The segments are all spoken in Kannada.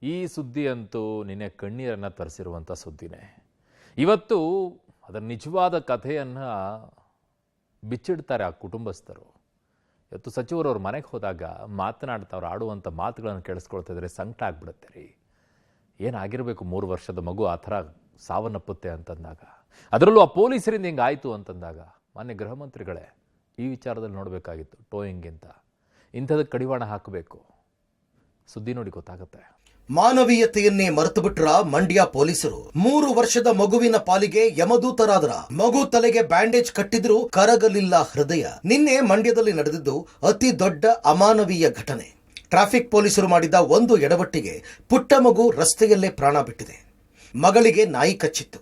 ಈ ಸುದ್ದಿ ಅಂತೂ ನಿನ್ನೆ ಕಣ್ಣೀರನ್ನು ತರಿಸಿರುವಂಥ ಸುದ್ದಿನೇ. ಇವತ್ತು ಅದರ ನಿಜವಾದ ಕಥೆಯನ್ನು ಬಿಚ್ಚಿಡ್ತಾರೆ ಆ ಕುಟುಂಬಸ್ಥರು. ಇವತ್ತು ಸಚಿವರು ಅವ್ರ ಮನೆಗೆ ಹೋದಾಗ ಮಾತನಾಡ್ತಾವ್ರು ಆಡುವಂಥ ಮಾತುಗಳನ್ನು ಕೇಳಿಸ್ಕೊಳ್ತಾ ಇದ್ರೆ ಸಂಕಟ ಆಗ್ಬಿಡುತ್ತೆ ರೀ. ಏನಾಗಿರಬೇಕು 3 ವರ್ಷದ ಮಗು ಆ ಥರ ಸಾವನ್ನಪ್ಪುತ್ತೆ ಅಂತಂದಾಗ, ಅದರಲ್ಲೂ ಆ ಪೊಲೀಸರಿಂದ ಹಿಂಗೆ ಆಯಿತು ಅಂತಂದಾಗ ಮಾನ್ಯ ಗೃಹ ಮಂತ್ರಿಗಳೇ ಈ ವಿಚಾರದಲ್ಲಿ ನೋಡಬೇಕಾಗಿತ್ತು. ಟೋಯಿಂಗಿಂತ ಇಂಥದಕ್ಕೆ ಕಡಿವಾಣ ಹಾಕಬೇಕು. ಸುದ್ದಿ ನೋಡಿ ಗೊತ್ತಾಗುತ್ತೆ. ಮಾನವೀಯತೆಯನ್ನೇ ಮರೆತು ಬಿಟ್ರ ಮಂಡ್ಯ ಪೊಲೀಸರು. 3 ವರ್ಷದ ಮಗುವಿನ ಪಾಲಿಗೆ ಯಮದೂತರಾದ್ರ. ಮಗು ತಲೆಗೆ ಬ್ಯಾಂಡೇಜ್ ಕಟ್ಟಿದ್ರು ಕರಗಲಿಲ್ಲ ಹೃದಯ. ನಿನ್ನೆ ಮಂಡ್ಯದಲ್ಲಿ ನಡೆದಿದ್ದು ಅತಿ ದೊಡ್ಡ ಅಮಾನವೀಯ ಘಟನೆ. ಟ್ರಾಫಿಕ್ ಪೊಲೀಸರು ಮಾಡಿದ ಒಂದು ಎಡವಟ್ಟಿಗೆ ಪುಟ್ಟ ಮಗು ರಸ್ತೆಯಲ್ಲೇ ಪ್ರಾಣ ಬಿಟ್ಟಿದೆ. ಮಗಳಿಗೆ ನಾಯಿ ಕಚ್ಚಿತ್ತು.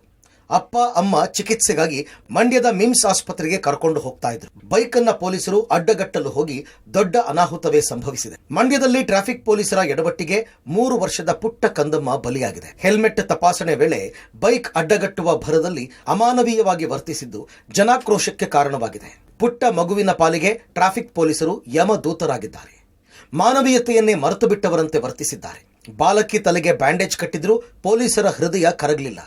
ಅಪ್ಪ ಅಮ್ಮ ಚಿಕಿತ್ಸೆಗಾಗಿ ಮಂಡ್ಯದ ಮಿಮ್ಸ್ ಆಸ್ಪತ್ರೆಗೆ ಕರ್ಕೊಂಡು ಹೋಗ್ತಾ ಇದ್ರು. ಬೈಕ್ ಅನ್ನ ಪೊಲೀಸರು ಅಡ್ಡಗಟ್ಟಲು ಹೋಗಿ ದೊಡ್ಡ ಅನಾಹುತವೇ ಸಂಭವಿಸಿದೆ. ಮಂಡ್ಯದಲ್ಲಿ ಟ್ರಾಫಿಕ್ ಪೊಲೀಸರ ಎಡವಟ್ಟಿಗೆ 3 ವರ್ಷದ ಪುಟ್ಟ ಕಂದಮ್ಮ ಬಲಿಯಾಗಿದೆ. ಹೆಲ್ಮೆಟ್ ತಪಾಸಣೆ ವೇಳೆ ಬೈಕ್ ಅಡ್ಡಗಟ್ಟುವ ಭರದಲ್ಲಿ ಅಮಾನವೀಯವಾಗಿ ವರ್ತಿಸಿದ್ದು ಜನಾಕ್ರೋಶಕ್ಕೆ ಕಾರಣವಾಗಿದೆ. ಪುಟ್ಟ ಮಗುವಿನ ಪಾಲಿಗೆ ಟ್ರಾಫಿಕ್ ಪೊಲೀಸರು ಯಮದೂತರಾಗಿದ್ದಾರೆ. ಮಾನವೀಯತೆಯನ್ನೇ ಮರೆತು ಬಿಟ್ಟವರಂತೆ ವರ್ತಿಸಿದ್ದಾರೆ. ಬಾಲಕಿ ತಲೆಗೆ ಬ್ಯಾಂಡೇಜ್ ಕಟ್ಟಿದ್ರು ಪೊಲೀಸರ ಹೃದಯ ಕರಗಲಿಲ್ಲ.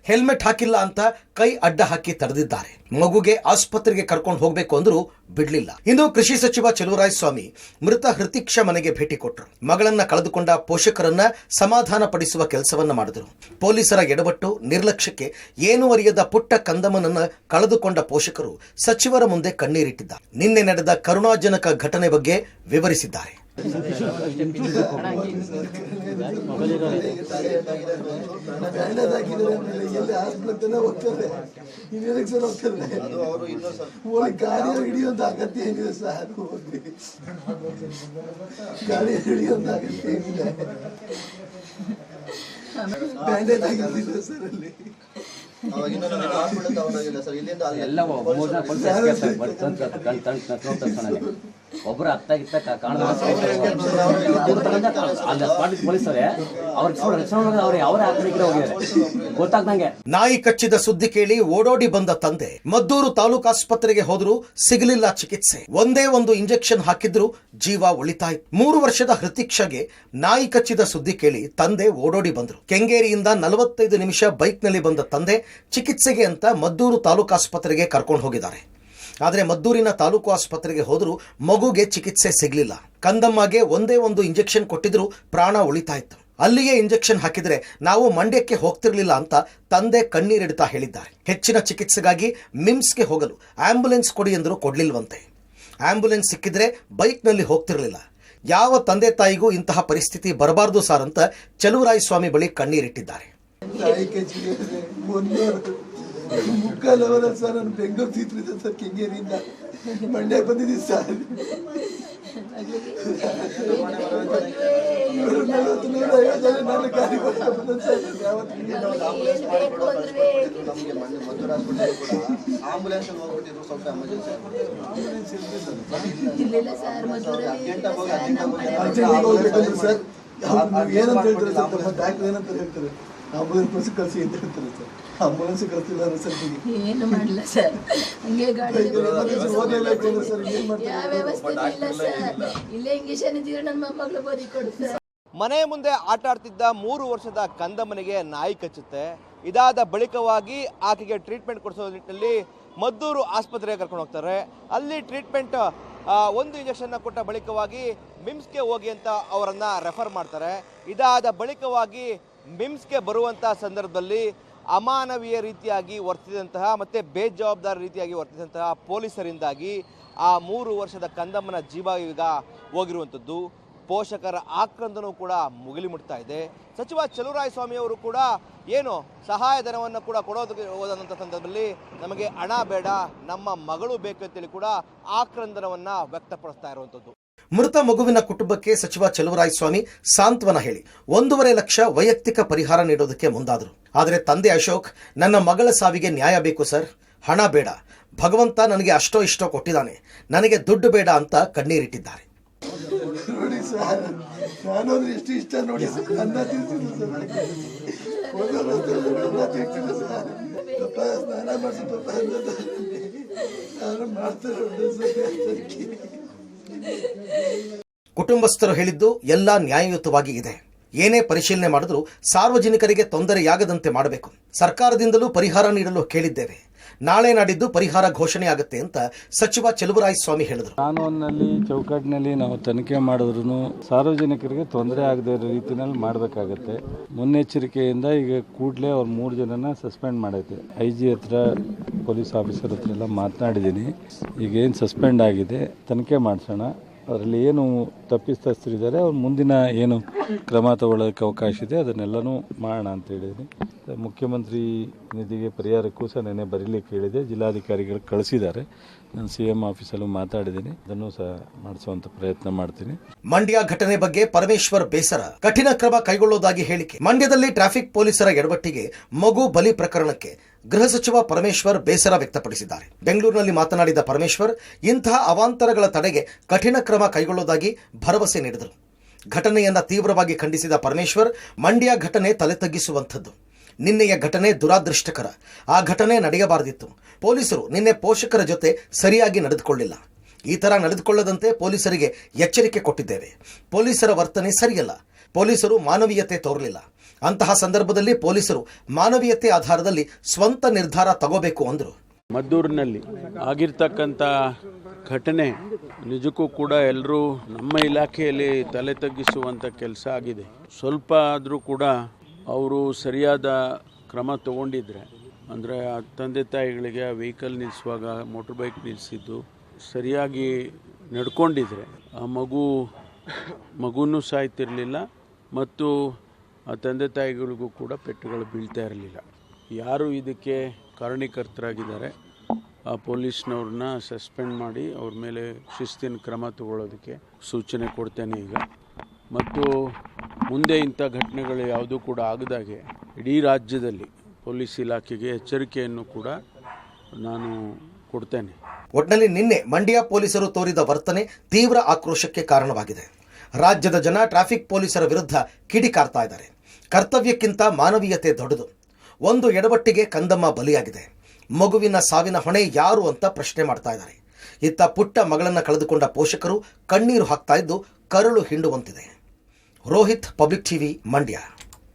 ಹೆಲ್ಮೆಟ್ ಹಾಕಿಲ್ಲ ಅಂತ ಕೈ ಅಡ್ಡ ಹಾಕಿ ತಡೆದಿದ್ದಾರೆ. ಮಗುಗೆ ಆಸ್ಪತ್ರೆಗೆ ಕರ್ಕೊಂಡು ಹೋಗಬೇಕು ಅಂದ್ರೂ ಬಿಡ್ಲಿಲ್ಲ. ಇಂದು ಕೃಷಿ ಸಚಿವ ಚಲುವರಾಯಸ್ವಾಮಿ ಮೃತ ಹೃತಿಕ್ಷ ಮನೆಗೆ ಭೇಟಿ ಕೊಟ್ಟರು. ಮಗಳನ್ನ ಕಳೆದುಕೊಂಡ ಪೋಷಕರನ್ನ ಸಮಾಧಾನ ಪಡಿಸುವ ಕೆಲಸವನ್ನ ಮಾಡಿದರು. ಪೊಲೀಸರ ಎಡವಟ್ಟು ನಿರ್ಲಕ್ಷ್ಯಕ್ಕೆ ಏನೂ ಅರಿಯದ ಪುಟ್ಟ ಕಂದಮ್ಮನನ್ನ ಕಳೆದುಕೊಂಡ ಪೋಷಕರು ಸಚಿವರ ಮುಂದೆ ಕಣ್ಣೀರಿಟ್ಟಿದ್ದಾರೆ. ನಿನ್ನೆ ನಡೆದ ಕರುಣಾಜನಕ ಘಟನೆ ಬಗ್ಗೆ ವಿವರಿಸಿದ್ದಾರೆ. ಹಿಡಿಯುವಂತ ಅಗತ್ಯ ಏನಿದೆ ಸರ್? ಗಾಡಿ ಹಿಡಿಯುವಂತ ಅಗತ್ಯ ಏನಿದೆ? ಬ್ಯಾಂಡೇಜ್ ಆಗಿರ್ತಿದೆ ಸರ್ ಅಲ್ಲಿ. ಒಬ್ಬರು ಅತ್ತ ಇತ್ತ ಪೊಲೀಸರೇ ಗೊತ್ತಾಗ್ದಂಗೆ. ನಾಯಿ ಕಚ್ಚಿದ ಸುದ್ದಿ ಕೇಳಿ ಓಡೋಡಿ ಬಂದ ತಂದೆ ಮದ್ದೂರು ತಾಲೂಕು ಆಸ್ಪತ್ರೆಗೆ ಹೋದ್ರು ಸಿಗಲಿಲ್ಲ ಚಿಕಿತ್ಸೆ. ಒಂದೇ ಒಂದು ಇಂಜೆಕ್ಷನ್ ಹಾಕಿದ್ರು ಜೀವ ಉಳಿತಾಯಿತು. 3 ವರ್ಷದ ಹೃತಿಕ್ಷಗೆ ನಾಯಿ ಕಚ್ಚಿದ ಸುದ್ದಿ ಕೇಳಿ ತಂದೆ ಓಡೋಡಿ ಬಂದ್ರು. ಕೆಂಗೇರಿಯಿಂದ 45 ನಿಮಿಷ ಬೈಕ್ ನಲ್ಲಿ ಬಂದ ತಂದೆ ಚಿಕಿತ್ಸೆಗೆ ಅಂತ ಮದ್ದೂರು ತಾಲೂಕು ಆಸ್ಪತ್ರೆಗೆ ಕರ್ಕೊಂಡು ಹೋಗಿದ್ದಾರೆ. ಆದರೆ ಮದ್ದೂರಿನ ತಾಲೂಕು ಆಸ್ಪತ್ರೆಗೆ ಹೋದರೂ ಮಗುಗೆ ಚಿಕಿತ್ಸೆ ಸಿಗಲಿಲ್ಲ. ಕಂದಮ್ಮಗೆ ಒಂದೇ ಒಂದು ಇಂಜೆಕ್ಷನ್ ಕೊಟ್ಟಿದ್ರು ಪ್ರಾಣ ಉಳಿತಾಯಿತು. ಅಲ್ಲಿಯೇ ಇಂಜೆಕ್ಷನ್ ಹಾಕಿದ್ರೆ ನಾವು ಮಂಡ್ಯಕ್ಕೆ ಹೋಗ್ತಿರ್ಲಿಲ್ಲ ಅಂತ ತಂದೆ ಕಣ್ಣೀರಿಡ್ತಾ ಹೇಳಿದ್ದಾರೆ. ಹೆಚ್ಚಿನ ಚಿಕಿತ್ಸೆಗಾಗಿ ಮಿಮ್ಸ್ಗೆ ಹೋಗಲು ಆಂಬ್ಯುಲೆನ್ಸ್ ಕೊಡಿ ಎಂದರೂ ಕೊಡ್ಲಿಲ್ವಂತೆ. ಆಂಬ್ಯುಲೆನ್ಸ್ ಸಿಕ್ಕಿದ್ರೆ ಬೈಕ್ನಲ್ಲಿ ಹೋಗ್ತಿರ್ಲಿಲ್ಲ. ಯಾವ ತಂದೆ ತಾಯಿಗೂ ಇಂತಹ ಪರಿಸ್ಥಿತಿ ಬರಬಾರದು ಸಾರ್ ಅಂತ ಚಲುವರಾಯಸ್ವಾಮಿ ಬಳಿ ಕಣ್ಣೀರಿಟ್ಟಿದ್ದಾರೆ. ಮುಕ್ಕಾಲವರ ಸರ್, ನಾನು ಬೆಂಗಳೂರು ಸೀತ್ರಿದ್ದೆ ಸರ್, ಕೆಂಗೇರಿಯಿಂದ ಮಂಡ್ಯಕ್ಕೆ ಬಂದಿದ್ದೀನಿ ಸರ್. ನಾನು ಗಾಡಿ ಬಂದ ಸರ್. ಏನಂತ ಹೇಳ್ತಾರೆ ಸರ್, ಡಾಕ್ಟರ್ ಏನಂತ ಹೇಳ್ತಾರೆ, ಆಂಬುಲೆನ್ಸ್ ಕಳಿಸಿ ಅಂತ ಹೇಳ್ತಾರೆ ಸರ್. Ambulance ಕಳಿಸಿಲ್ಲ sir. ಏನು ಮಾಡಲ್ಲ ಸರ್, ಹಂಗೆ ಗಾಡಿ ಇಲ್ಲೇ ಇಂಜೆಕ್ಷನ್ ಇದ್ದೀರ ನನ್ನ ಮೊಮ್ಮಗಳು ಬರೀ ಕೊಡುತ್ತೆ. ಮನೆ ಮುಂದೆ ಆಟ ಆಡ್ತಿದ್ದ 3 ವರ್ಷದ ಕಂದಮ್ಮನಿಗೆ ನಾಯಿ ಕಚ್ಚುತ್ತೆ. ಇದಾದ ಬಳಿಕವಾಗಿ ಆಕೆಗೆ ಟ್ರೀಟ್ಮೆಂಟ್ ಕೊಡಿಸೋ ನಿಟ್ಟಿನಲ್ಲಿ ಮದ್ದೂರು ಆಸ್ಪತ್ರೆಗೆ ಕರ್ಕೊಂಡು ಹೋಗ್ತಾರೆ. ಅಲ್ಲಿ ಟ್ರೀಟ್ಮೆಂಟ್ ಒಂದು ಇಂಜೆಕ್ಷನ್ನ ಕೊಟ್ಟ ಬಳಿಕವಾಗಿ ಮಿಮ್ಸ್ಗೆ ಹೋಗಿ ಅಂತ ಅವರನ್ನು ರೆಫರ್ ಮಾಡ್ತಾರೆ. ಇದಾದ ಬಳಿಕವಾಗಿ ಮಿಮ್ಸ್ಗೆ ಬರುವಂಥ ಸಂದರ್ಭದಲ್ಲಿ ಅಮಾನವೀಯ ರೀತಿಯಾಗಿ ವರ್ತಿಸಿದಂತಹ ಮತ್ತು ಬೇಜವಾಬ್ದಾರಿ ರೀತಿಯಾಗಿ ವರ್ತಿಸಿದಂತಹ ಪೊಲೀಸರಿಂದಾಗಿ ಆ 3 ವರ್ಷದ ಕಂದಮ್ಮನ ಜೀವ ಈಗ ಹೋಗಿರುವಂಥದ್ದು. ಪೋಷಕರ ಆಕ್ರಂದನೂ ಕೂಡ ಮುಗಿಲಿ ಮುಟ್ತಾ ಇದೆ. ಸಚಿವ ಚಲುವರಾಯಸ್ವಾಮಿ ಅವರು ಕೂಡ ಏನು ಸಹಾಯಧನವನ್ನು ಕೂಡ ಕೊಡೋದಕ್ಕೆ ಹೋದಂಥ ಸಂದರ್ಭದಲ್ಲಿ ನಮಗೆ ಹಣ ಬೇಡ, ನಮ್ಮ ಮಗಳು ಬೇಕು ಅಂತೇಳಿ ಕೂಡ ಆಕ್ರಂದನವನ್ನು ವ್ಯಕ್ತಪಡಿಸ್ತಾ ಇರುವಂಥದ್ದು. ಮೃತ ಮಗುವಿನ ಕುಟುಂಬಕ್ಕೆ ಸಚಿವ ಚಲುವರಾಯಸ್ವಾಮಿ ಸಾಂತ್ವನ ಹೇಳಿ 1.5 ಲಕ್ಷ ವೈಯಕ್ತಿಕ ಪರಿಹಾರ ನೀಡೋದಕ್ಕೆ ಮುಂದಾದರು. ಆದರೆ ತಂದೆ ಅಶೋಕ್, ನನ್ನ ಮಗಳ ಸಾವಿಗೆ ನ್ಯಾಯ ಬೇಕು ಸರ್, ಹಣ ಬೇಡ, ಭಗವಂತ ನನಗೆ ಅಷ್ಟೋ ಇಷ್ಟೋ ಕೊಟ್ಟಿದ್ದಾನೆ, ನನಗೆ ದುಡ್ಡು ಬೇಡ ಅಂತ ಕಣ್ಣೀರಿಟ್ಟಿದ್ದಾರೆ. ನೋಡಿ ಸರ್, ನಾನು ಅಂದ್ರೆ ಎಷ್ಟು ಇಷ್ಟ ನೋಡಿ ಸರ್, ಅನ್ನ ತಿಂತಿದ್ದು ಸರ್, ಸ್ನಾನ ಮಾಡಿಸಿ ಪಾಪ ನಾನು ಮಾಡ್ತಾರೆ ಸರ್. ಕುಟುಂಬಸ್ಥರು ಹೇಳಿದ್ದು ಎಲ್ಲ ನ್ಯಾಯಯುತವಾಗಿ ಇದೆ. ಏನೇ ಪರಿಶೀಲನೆ ಮಾಡಿದ್ರೂ ಸಾರ್ವಜನಿಕರಿಗೆ ತೊಂದರೆಯಾಗದಂತೆ ಮಾಡಬೇಕು. ಸರ್ಕಾರದಿಂದಲೂ ಪರಿಹಾರ ನೀಡಲು ಕೇಳಿದ್ದೇವೆ. ನಾಳೆ ನಾಡಿದ್ದು ಪರಿಹಾರ ಘೋಷಣೆ ಆಗುತ್ತೆ ಅಂತ ಸಚಿವ ಚಲುವರಾಯಸ್ವಾಮಿ ಹೇಳಿದರು. ಕಾನೂನಿನಲ್ಲಿ ಚೌಕಟ್ಟಿನಲ್ಲಿ ನಾವು ತನಿಖೆ ಮಾಡಿದ್ರು ಸಾರ್ವಜನಿಕರಿಗೆ ತೊಂದರೆ ಆಗದೇ ಇರೋ ರೀತಿಯಲ್ಲಿ ಮಾಡಬೇಕಾಗತ್ತೆ. ಮುನ್ನೆಚ್ಚರಿಕೆಯಿಂದ ಈಗ ಕೂಡಲೇ ಅವ್ರು 3 ಜನನ ಸಸ್ಪೆಂಡ್ ಮಾಡೈತೆ. IG ಹತ್ರ ಪೊಲೀಸ್ ಆಫೀಸರ್ ಹತ್ರ ಎಲ್ಲ ಮಾತನಾಡಿದ್ದೀನಿ. ಈಗ ಏನು ಸಸ್ಪೆಂಡ್ ಆಗಿದೆ ತನಿಖೆ ಮಾಡಿಸೋಣ. ಅದರಲ್ಲಿ ಏನು ತಪ್ಪಿತಸ್ಥರಿದ್ದಾರೆ ಅವ್ರು ಮುಂದಿನ ಏನು ಕ್ರಮ ತಗೊಳ್ಳೋಕ್ಕೆ ಅವಕಾಶ ಇದೆ ಅದನ್ನೆಲ್ಲನೂ ಮಾಡೋಣ ಅಂತ ಹೇಳಿದ್ದೀನಿ. ಮುಖ್ಯಮಂತ್ರಿ ನಿಧಿಗೆ ಪರಿಹಾರಕ್ಕೂ ಸಹ ನೆನೆ ಬರೀಲಿಕ್ಕೆ ಹೇಳಿದೆ. ಜಿಲ್ಲಾಧಿಕಾರಿಗಳು ಕಳಿಸಿದ್ದಾರೆ. ನಾನು CM ಆಫೀಸಲ್ಲೂ ಮಾತಾಡಿದ್ದೀನಿ. ಅದನ್ನು ಸಹ ಮಾಡಿಸುವಂತ ಪ್ರಯತ್ನ ಮಾಡ್ತೀನಿ. ಮಂಡ್ಯ ಘಟನೆ ಬಗ್ಗೆ ಪರಮೇಶ್ವರ್ ಬೇಸರ, ಕಠಿಣ ಕ್ರಮ ಕೈಗೊಳ್ಳುವುದಾಗಿ ಹೇಳಿಕೆ. ಮಂಡ್ಯದಲ್ಲಿ ಟ್ರಾಫಿಕ್ ಪೊಲೀಸರ ಎಡವಟ್ಟಿಗೆ ಮಗು ಬಲಿ ಪ್ರಕರಣಕ್ಕೆ ಗೃಹ ಸಚಿವ ಪರಮೇಶ್ವರ್ ಬೇಸರ ವ್ಯಕ್ತಪಡಿಸಿದ್ದಾರೆ. ಬೆಂಗಳೂರಿನಲ್ಲಿ ಮಾತನಾಡಿದ ಪರಮೇಶ್ವರ್ ಇಂತಹ ಅವಾಂತರಗಳ ತಡೆಗೆ ಕಠಿಣ ಕ್ರಮ ಕೈಗೊಳ್ಳುವುದಾಗಿ ಭರವಸೆ ನೀಡಿದರು. ಘಟನೆಯನ್ನ ತೀವ್ರವಾಗಿ ಖಂಡಿಸಿದ ಪರಮೇಶ್ವರ್, ಮಂಡ್ಯ ಘಟನೆ ತಲೆ ತಗ್ಗಿಸುವಂಥದ್ದು. ನಿನ್ನೆಯ ಘಟನೆ ದುರಾದೃಷ್ಟಕರ. ಆ ಘಟನೆ ನಡೆಯಬಾರದಿತ್ತು. ಪೊಲೀಸರು ನಿನ್ನೆ ಪೋಷಕರ ಜೊತೆ ಸರಿಯಾಗಿ ನಡೆದುಕೊಳ್ಳಿಲ್ಲ. ಈ ಥರ ನಡೆದುಕೊಳ್ಳದಂತೆ ಪೊಲೀಸರಿಗೆ ಎಚ್ಚರಿಕೆ ಕೊಟ್ಟಿದ್ದೇವೆ. ಪೊಲೀಸರ ವರ್ತನೆ ಸರಿಯಲ್ಲ. ಪೊಲೀಸರು ಮಾನವೀಯತೆ ತೋರಲಿಲ್ಲ. ಅಂತಹ ಸಂದರ್ಭದಲ್ಲಿ ಪೊಲೀಸರು ಮಾನವೀಯತೆ ಆಧಾರದಲ್ಲಿ ಸ್ವಂತ ನಿರ್ಧಾರ ತಗೋಬೇಕು ಅಂದರು. ಮದ್ದೂರಿನಲ್ಲಿ ಆಗಿರ್ತಕ್ಕಂಥ ಘಟನೆ ನಿಜಕ್ಕೂ ಕೂಡ ಎಲ್ಲರೂ ನಮ್ಮ ಇಲಾಖೆಯಲ್ಲಿ ತಲೆ ತಗ್ಗಿಸುವಂಥ ಕೆಲಸ ಆಗಿದೆ. ಸ್ವಲ್ಪ ಆದರೂ ಕೂಡ ಅವರು ಸರಿಯಾದ ಕ್ರಮ ತಗೊಂಡಿದ್ರೆ, ಅಂದರೆ ತಂದೆ ತಾಯಿಗಳಿಗೆ ವೆಹಿಕಲ್ ನಿಲ್ಲಿಸುವಾಗ ಮೋಟ್ರ್ ಬೈಕ್ ನಿಲ್ಲಿಸಿದ್ದು ಸರಿಯಾಗಿ ನಡ್ಕೊಂಡಿದ್ರೆ ಆ ಮಗುನೂ ಸಾಯ್ತಿರಲಿಲ್ಲ ಮತ್ತು ಆ ತಂದೆ ತಾಯಿಗಳಿಗೂ ಕೂಡ ಪೆಟ್ಟುಗಳು ಬೀಳ್ತಾ ಇರಲಿಲ್ಲ. ಯಾರು ಇದಕ್ಕೆ ಕಾರಣೀಕರ್ತರಾಗಿದ್ದಾರೆ ಆ ಪೊಲೀಸ್ನವ್ರನ್ನ ಸಸ್ಪೆಂಡ್ ಮಾಡಿ ಅವ್ರ ಮೇಲೆ ಶಿಸ್ತಿನ ಕ್ರಮ ತಗೊಳ್ಳೋದಕ್ಕೆ ಸೂಚನೆ ಕೊಡ್ತೇನೆ ಈಗ. ಮತ್ತು ಮುಂದೆ ಇಂಥ ಘಟನೆಗಳು ಯಾವುದೂ ಕೂಡ ಆಗದಾಗೆ ಇಡೀ ರಾಜ್ಯದಲ್ಲಿ ಪೊಲೀಸ್ ಇಲಾಖೆಗೆ ಎಚ್ಚರಿಕೆಯನ್ನು ಕೂಡ ನಾನು ಕೊಡ್ತೇನೆ. ಒಟ್ಟಿನಲ್ಲಿ ನಿನ್ನೆ ಮಂಡ್ಯ ಪೊಲೀಸರು ತೋರಿದ ವರ್ತನೆ ತೀವ್ರ ಆಕ್ರೋಶಕ್ಕೆ ಕಾರಣವಾಗಿದೆ. ರಾಜ್ಯದ ಜನ ಟ್ರಾಫಿಕ್ ಪೊಲೀಸರ ವಿರುದ್ಧ ಕಿಡಿಕಾರ್ತಾ ಇದ್ದಾರೆ. ಕರ್ತವ್ಯಕ್ಕಿಂತ ಮಾನವೀಯತೆ ದೊಡ್ಡದು. ಒಂದು ಎಡವಟ್ಟಿಗೆ ಕಂದಮ್ಮ ಬಲಿಯಾಗಿದೆ. ಮಗುವಿನ ಸಾವಿನ ಹೊಣೆ ಯಾರು ಅಂತ ಪ್ರಶ್ನೆ ಮಾಡ್ತಾ ಇದ್ದಾರೆ. ಇತ್ತ ಪುಟ್ಟ ಮಗಳನ್ನು ಕಳೆದುಕೊಂಡ ಪೋಷಕರು ಕಣ್ಣೀರು ಹಾಕ್ತಾ ಇದ್ದು ಕರುಳು ಹಿಂಡುವಂತಿದೆ. Rohit, public TV, Mandya.